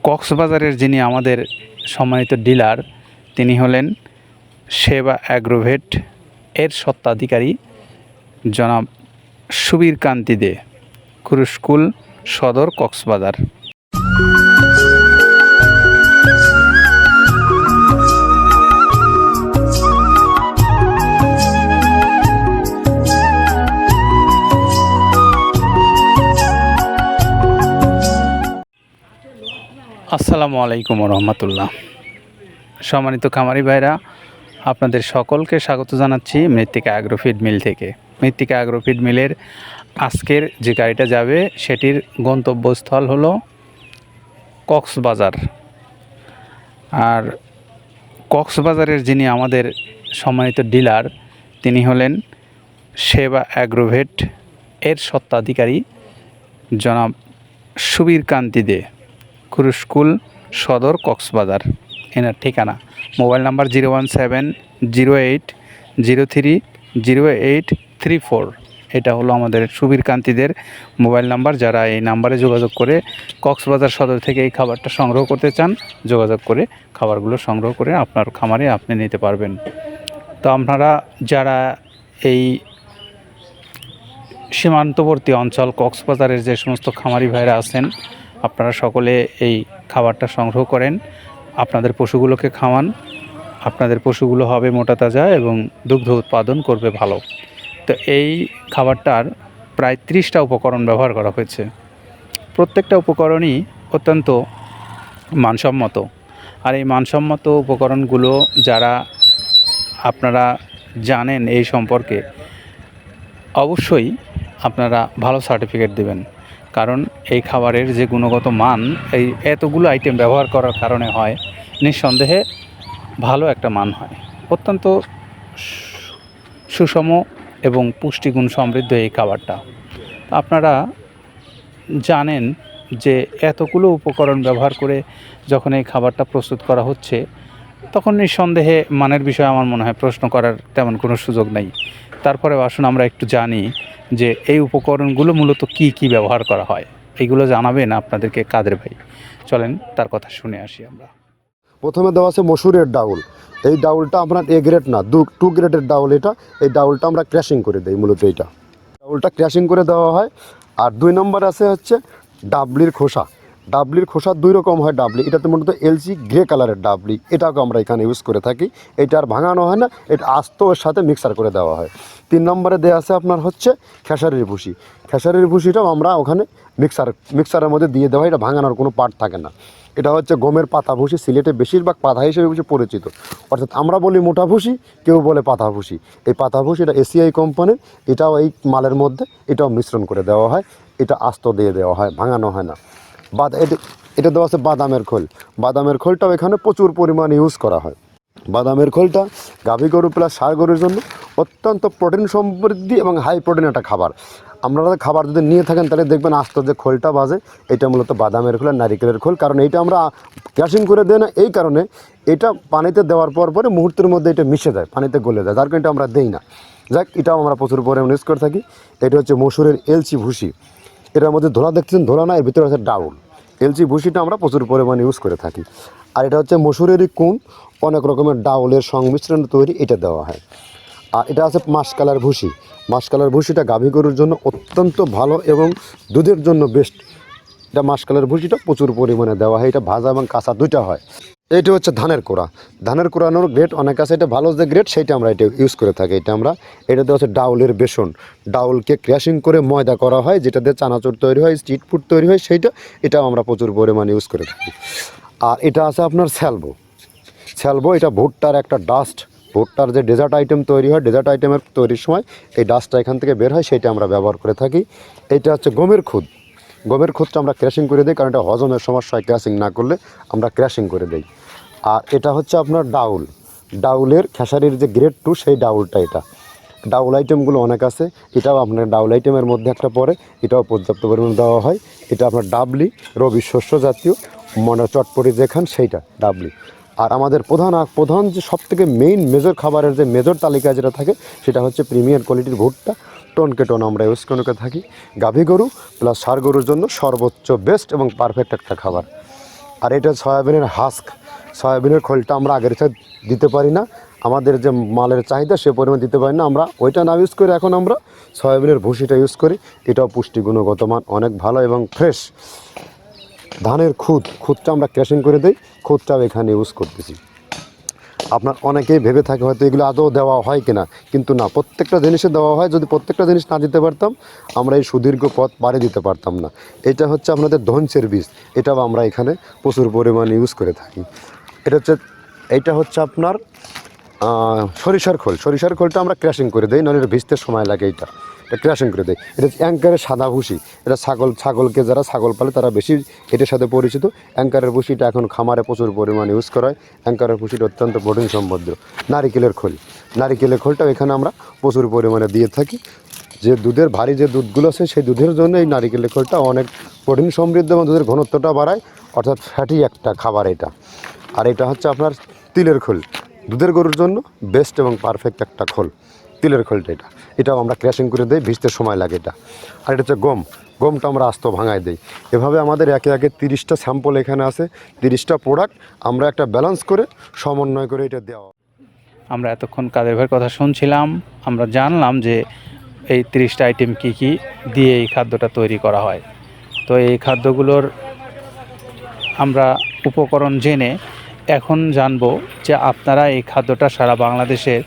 কক্সবাজারের যিনি আমাদের সম্মানিত ডিলার, তিনি হলেন সেবা অ্যাগ্রোভেট এর স্বত্বাধিকারী জনাব সুবীর কান্তি দে, কুরুস্কুল সদর, কক্সবাজার। আসসালামু আলাইকুম রহমতুল্লাহ। সম্মানিত খামারি ভাইরা, আপনাদের সকলকে স্বাগত জানাচ্ছি মৃত্তিকা অ্যাগ্রোফিড মিল থেকে। মৃত্তিকা অ্যাগ্রোফিড মিলের আজকের যে গাড়িটা যাবে সেটির গন্তব্যস্থল হলো কক্সবাজার। আর কক্সবাজারের যিনি আমাদের সম্মানিত ডিলার, তিনি হলেন সেবা অ্যাগ্রোভেট এর স্বত্বাধিকারী জনাব সুবীর কান্তি দে, কুরুস্কুল সদর, কক্সবাজার। এনার ঠিকানা মোবাইল নাম্বার 01708030834। এটা হলো আমাদের সুবীর কান্তিদের মোবাইল নাম্বার। যারা এই নাম্বারে যোগাযোগ করে কক্সবাজার সদর থেকে এই খাবারটা সংগ্রহ করতে চান, যোগাযোগ করে খাবারগুলো সংগ্রহ করে আপনার খামারে আপনি নিতে পারবেন। তো আপনারা যারা এই সীমান্তবর্তী অঞ্চল কক্সবাজারের যে সমস্ত খামারি ভাইরা আছেন, আপনারা সকলে এই খাবারটা সংগ্রহ করেন, আপনাদের পশুগুলোকে খাওয়ান। আপনাদের পশুগুলো হবে মোটা তাজা এবং দুগ্ধ উৎপাদন করবে ভালো। তো এই খাবারটার প্রায় 30টা উপকরণ ব্যবহার করা হয়েছে। প্রত্যেকটা উপকরণই অত্যন্ত মানসম্মত। আর এই মানসম্মত উপকরণগুলো যারা আপনারা জানেন এই সম্পর্কে, অবশ্যই আপনারা ভালো সার্টিফিকেট দেবেন। কারণ এই খাবারের যে গুণগত মান এই এতগুলো আইটেম ব্যবহার করার কারণে হয়, নিঃসন্দেহে ভালো একটা মান হয়। অত্যন্ত সুষম এবং পুষ্টিগুণ সমৃদ্ধ এই খাবারটা। আপনারা জানেন যে এতগুলো উপকরণ ব্যবহার করে যখন এই খাবারটা প্রস্তুত করা হচ্ছে, তখন নিঃসন্দেহে মানের বিষয়ে আমার মনে হয় প্রশ্ন করার তেমন কোনো সুযোগ নেই। তারপরে আসুন আমরা একটু জানি যে এই উপকরণগুলো মূলত কি ব্যবহার করা হয়। এইগুলো জানাবেন আপনাদেরকে কাদের ভাই। চলেন তার কথা শুনে আসি আমরা। প্রথমে দেওয়া আছে মসুরের ডাউল। এই ডাউলটা আপনার এ গ্রেড না, 2 গ্রেডের ডাউল এটা। এই ডাউলটা আমরা ক্র্যাশিং করে দিই, মূলত এইটা ডাউলটা ক্র্যাশিং করে দেওয়া হয়। আর 2 নম্বর আছে হচ্ছে ডাবলির খোসা। ডাবলির খোসা 2 রকম হয় ডাবলি। এটাতে মূলত এলচি গ্রে কালারের ডাবলি, এটাকে আমরা এখানে ইউজ করে থাকি। এটা আর ভাঙানো হয় না, এটা আস্ত ওর সাথে মিক্সার করে দেওয়া হয়। 3 নম্বরে দেওয়া আছে আপনার হচ্ছে খেসারির ভুসি। খেসারির ভুসিটাও আমরা ওখানে মিক্সারের মধ্যে দিয়ে দেওয়া হয়। এটা ভাঙানোর কোনো পার্ট থাকে না। এটা হচ্ছে গমের পাতা ভুসি। সিলেটে বেশিরভাগ পাতা হিসেবে পরিচিত। অর্থাৎ আমরা বলি মোটা ভুসি, কেউ বলে পাতা ভুসি। এই পাতা ভুসি এটা এসিআই কোম্পানির। এটাও এই মালের মধ্যে এটাও মিশ্রণ করে দেওয়া হয়। এটা আস্ত দিয়ে দেওয়া হয়, ভাঙানো হয় না। এটা দেওয়া আছে বাদামের খোল। বাদামের খোলটাও এখানে প্রচুর পরিমাণে ইউজ করা হয়। বাদামের খোলটা গাভী গরু প্লাস ষাঁড় গরুর জন্য অত্যন্ত প্রোটিন সমৃদ্ধি এবং হাই প্রোটিন একটা খাবার। আপনারা খাবার যদি নিয়ে থাকেন তাহলে দেখবেন আস্ত যে খোলটা বাজে, এটা মূলত বাদামের খোল আর নারিকেলের খোল। কারণ এইটা আমরা ক্র্যাশিং করে দেয় না, এই কারণে এটা পানিতে দেওয়ার পরে মুহূর্তের মধ্যে এটা মিশে যায়, পানিতে গলে যায়, যার কারণে এটা আমরা দেই না। যাক, এটাও আমরা প্রচুর পরিমাণে ইউজ করে থাকি। এটা হচ্ছে মসুরের এলচি ভুসি। এটার মধ্যে ধোলা দেখছেন, ধোলা না, এর ভিতরে হচ্ছে ডাউল। এলচি ভুসিটা আমরা প্রচুর পরিমাণে ইউজ করে থাকি। আর এটা হচ্ছে মসুরেরই কুন, অনেক রকমের ডাউলের সংমিশ্রণ তৈরি, এটা দেওয়া হয়। আর এটা আছে মাসকালার ভুসি। মাসকালার ভুসিটা গাভী গরুর জন্য অত্যন্ত ভালো এবং দুধের জন্য বেস্ট। এটা মাসকালার ভুসিটা প্রচুর পরিমাণে দেওয়া হয়। এটা ভাজা এবং কাঁচা দুইটা হয়। এইটা হচ্ছে ধানের কোড়া। ধানের কোড়ানোর গ্রেড অনেক আছে, এটা ভালো যে গ্রেড সেইটা আমরা এটা ইউজ করে থাকি। এটাতে হচ্ছে ডাউলের বেসন। ডাউলকে ক্র্যাশিং করে ময়দা করা হয়, যেটা দিয়ে চানাচুর তৈরি হয়, স্ট্রিট ফুড তৈরি হয়, এটাও আমরা প্রচুর পরিমাণে ইউজ করে থাকি। আর এটা আছে আপনার স্যালবো। এটা ভুট্টার একটা ডাস্ট। ভুট্টার যে ডেজার্ট আইটেম তৈরি হয়, ডেজার্ট আইটেমের তৈরির সময় এই ডাস্টটা এখান থেকে বের হয়, সেইটা আমরা ব্যবহার করে থাকি। এটা হচ্ছে গমের খুদ। গমের খুদটা আমরা ক্র্যাশিং করে দিই, কারণ এটা হজমের সমস্যা হয়, ক্র্যাশিং না করলে আমরা ক্র্যাশিং করে দিই। আর এটা হচ্ছে আপনার ডাউলের খেসারির যে গ্রেড 2 সেই ডাউলটা। এটা ডাউল আইটেমগুলো অনেক আছে, এটাও আপনার ডাউল আইটেমের মধ্যে একটা পড়ে, এটাও পর্যাপ্ত পরিমাণে দেওয়া হয়। এটা আপনার ডাবলি, রবি শস্য জাতীয়, চটপটি যেখান সেইটা ডাবলি। আর আমাদের প্রধান যে সবথেকে মেইন মেজর খাবারের যে মেজর তালিকা যেটা থাকে, সেটা হচ্ছে প্রিমিয়ার কোয়ালিটির ভুট্টা। টনকে টন আমরা ইউজ করে থাকি। গাভী গরু প্লাস ষাঁড় গরুর জন্য সর্বোচ্চ বেস্ট এবং পারফেক্ট একটা খাবার। আর এটা সয়াবিনের হাস্ক, সয়াবিনের খোলটা আমরা আগের সাথে দিতে পারি না, আমাদের যে মালের চাহিদা সে পরিমাণ দিতে পারি না, আমরা ওইটা না ইউজ করে এখন আমরা সয়াবিনের ভুসিটা ইউজ করি। এটাও পুষ্টি গুণগত মান অনেক ভালো এবং ফ্রেশ। ধানের খুদটা আমরা ক্র্যাশিং করে দিই, খুদটাও এখানে ইউজ করতেছি। আপনার অনেকেই ভেবে থাকে হয়তো এগুলো আদৌ দেওয়া হয় কিনা, কিন্তু না, প্রত্যেকটা জিনিসে দেওয়া হয়। যদি প্রত্যেকটা জিনিস না দিতে পারতাম আমরা এই সুদীর্ঘ পথ পাড়ি দিতে পারতাম না। এটা হচ্ছে আপনাদের ধনচের বীজ, এটাও আমরা এখানে প্রচুর পরিমাণে ইউজ করে থাকি। এইটা হচ্ছে আপনার সরিষার খোলটা আমরা ক্র্যাশিং করে দিই, নাহলে এটা ভিজতে সময় লাগে। এটা ক্র্যাশিং করে দেয়। এটা অ্যাঙ্কারের সাদা ভুসি, এটা ছাগলকে যারা ছাগল পালে তারা বেশি এটার সাথে পরিচিত। অ্যাঙ্কারের ভুসিটা এখন খামারে প্রচুর পরিমাণে ইউজ করা হয়। অ্যাঙ্কারের ভুসিটা অত্যন্ত প্রোটিন সমৃদ্ধ। নারিকেলের খোলটাও এখানে আমরা প্রচুর পরিমাণে দিয়ে থাকি। যে দুধের ভারী যে দুধগুলো আছে সেই দুধের জন্য এই নারিকেলের খোলটা অনেক প্রোটিন সমৃদ্ধ এবং দুধের ঘনত্বটা বাড়ায়, অর্থাৎ ফ্যাটি একটা খাবার এটা। আর এটা হচ্ছে আপনার তিলের খোল, দুধের গরুর জন্য বেস্ট এবং পারফেক্ট একটা খোল, তিলের খোলটা। এটাও আমরা ক্র্যাশিং করে দিই, ভিজতে সময় লাগে এটা। আর এটা হচ্ছে গমটা আমরা আস্ত ভাঙায় দিই। এভাবে আমাদের একে 30টা স্যাম্পল এখানে আছে, 30টা প্রোডাক্ট আমরা একটা ব্যালেন্স করে সমন্বয় করে এটা দেওয়া। আমরা এতক্ষণ কাদের ভাইয়ের কথা শুনছিলাম, আমরা জানলাম যে এই 30টা আইটেম কি কি দিয়ে এই খাদ্যটা তৈরি করা হয়। তো এই খাদ্যগুলোর আমরা উপকরণ জেনে এখন জানবো যে আপনারা এই খাদ্যটা সারা বাংলাদেশের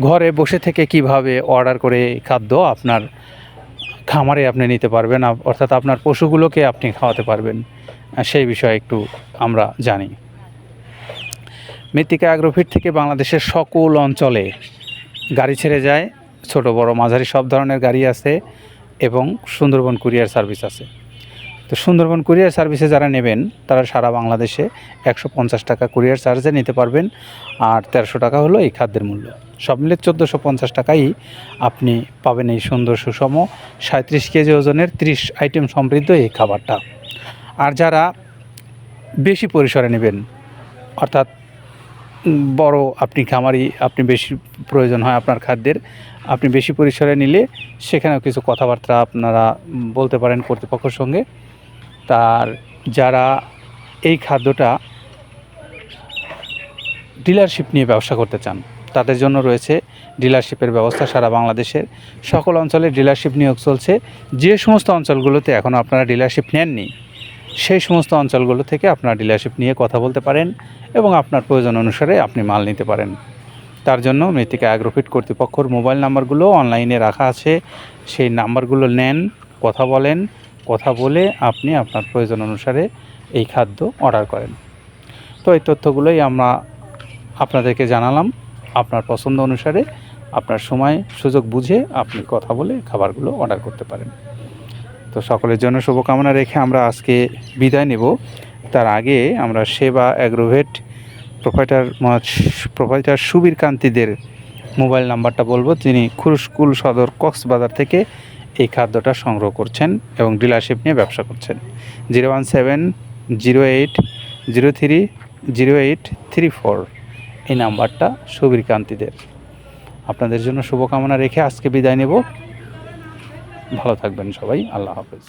ঘরে বসে থেকে কিভাবে অর্ডার করে এই খাদ্য আপনার খামারে আপনি নিতে পারবেন, অর্থাৎ আপনার পশুগুলোকে আপনি খাওয়াতে পারবেন, সেই বিষয়ে একটু আমরা জানি। মৃত্তিকা অ্যাগ্রোফিট থেকে বাংলাদেশের সকল অঞ্চলে গাড়ি ছেড়ে যায়, ছোট বড় মাঝারি সব ধরনের গাড়ি আছে এবং সুন্দরবন কুরিয়ার সার্ভিস আছে। তো সুন্দরবন কুরিয়ার সার্ভিসে যারা নেবেন তারা সারা বাংলাদেশে 150 টাকা কুরিয়ার চার্জে নিতে পারবেন, আর 1300 টাকা হলো এই খাদ্যের মূল্য। সব মিলে 1450 টাকাই আপনি পাবেন এই সুন্দর সুষম 37 কেজি ওজনের 30 আইটেম সমৃদ্ধ এই খাবারটা। আর যারা বেশি পরিসরে নেবেন, অর্থাৎ বড় আপনি খামারি, আপনি বেশি প্রয়োজন হয় আপনার খাদ্যের, আপনি বেশি পরিসরে নিলে সেখানেও কিছু কথাবার্তা আপনারা বলতে পারেন কর্তৃপক্ষের সঙ্গে। তার যারা এই খাদ্যটা ডিলারশিপ নিয়ে ব্যবসা করতে চান তাদের জন্য রয়েছে ডিলারশিপের ব্যবস্থা। সারা বাংলাদেশের সকল অঞ্চলে ডিলারশিপ নিয়োগ চলছে। যে সমস্ত অঞ্চলগুলোতে এখনও আপনারা ডিলারশিপ নেননি সেই সমস্ত অঞ্চলগুলো থেকে আপনারা ডিলারশিপ নিয়ে কথা বলতে পারেন এবং আপনার প্রয়োজন অনুসারে আপনি মাল নিতে পারেন। তার জন্য মৃত্তিকা অ্যাগ্রোফিট কর্তৃপক্ষের মোবাইল নাম্বারগুলো অনলাইনে রাখা আছে, সেই নাম্বারগুলো নেন, কথা বলেন, কথা বলে আপনি আপনার প্রয়োজন অনুসারে এই খাদ্য অর্ডার করেন। তো এই তথ্যগুলোই আমরা আপনাদেরকে জানালাম। আপনার পছন্দ অনুসারে আপনার সময় সুযোগ বুঝে আপনি কথা বলে খাবারগুলো অর্ডার করতে পারেন। তো সকলের জন্য শুভকামনা রেখে আমরা আজকে বিদায় নেব। তার আগে আমরা সেবা অ্যাগ্রোভেট প্রোপাইটার সুবীর কান্তিদের মোবাইল নাম্বারটা বলবো, যিনি খুরুশকুল সদর কক্সবাজার থেকে এই খাদ্যটা সংগ্রহ করছেন এবং ডিলারশিপ নিয়ে ব্যবসা করছেন। 01708030834 এই নাম্বারটা সুবীর কান্তিদের। আপনাদের জন্য শুভকামনা রেখে আজকে বিদায় নেব। ভালো থাকবেন সবাই, আল্লাহ হাফেজ।